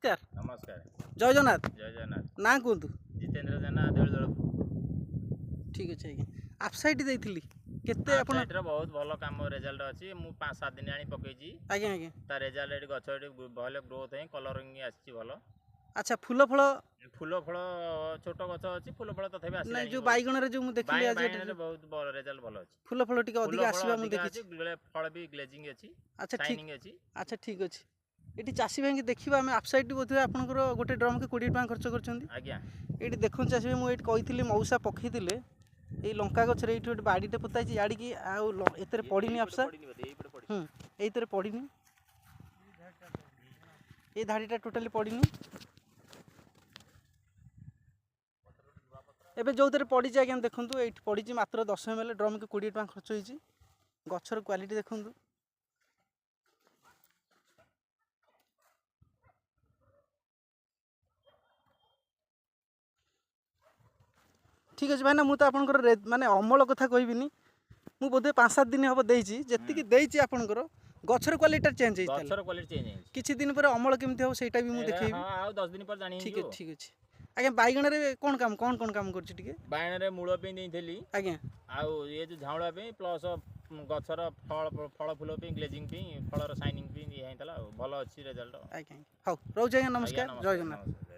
नमस्कार नमस्कार जय जगन्नाथ जय जगन्नाथ ना कहतु जितेंद्र जेना देवदल ठीक अच्छे आज्ञा आपसाइट देइथिली केते आपण वेबसाइट रो बहुत भलो काम रिजल्ट अछि मु 5-7 दिन आनी पकेजी आज्ञा आज्ञा ता रिजल्ट एडी गछ एडी भलो ग्रोथ है कलरिंग आछि भलो अच्छा फूल फल फूल फल छोट गछ अछि फूल फल तथापि आसी नहीं जो बाइगण रे जो मु देखली आज बाइगण रे बहुत बड़ रिजल्ट भलो अछि फूल फल टिके अधिक आसीबा मु देखि फल भी ग्लेजिंग अछि अच्छा ठीक शाइनिंग अछि अच्छा ठीक अछि एटी चासी भाई देखिबा हम आपसाइट बोथबे आपनकर गोटे ड्रम के 20 टका खर्च करछंती आज्ञा एटी देखुन चासी भाई मु एटी कहितली मौसा पखैतिले ए लंका गछरे एटी गोटे बाडीटे पोताइछि याडी की आ एतरे पडिनी आपसा एइतरे पडिनी ए धाडीटा टोटली पडिनी एबे जोउतरे पडिछि आज्ञा देखंतु एठी पडिछि मात्र 10 ml ड्रम के 20 टका खर्च होइछि गछर क्वालिटी देखंतु ठीक अछि भाई ना मु त आपनकर माने अमल कथा कहबिनी मु बोधे 5-7 दिन हबो देइछि जेतिकी देइछि आपनकर गछर क्वालिटी चेंज हेइ गछर क्वालिटी चेंज हेइ किछि दिन पर अमल केमति हो सेटा भी मु देखैबी हां आ 10 दिन पर जानि ठीक है ठीक अछि आज्ञा बाइगण रे कोन काम करछि टिके बाइगण रे मूळ पे देइथेली आज्ञा आ ये जो झाउळा पे प्लस गछर फल फूल पे ग्लेजिंग पे फलर शाइनिंग पे हेइतला भलो अछि रिजल्ट आज्ञा हौ रहू आज्ञा नमस्कार जय जगन्नाथ।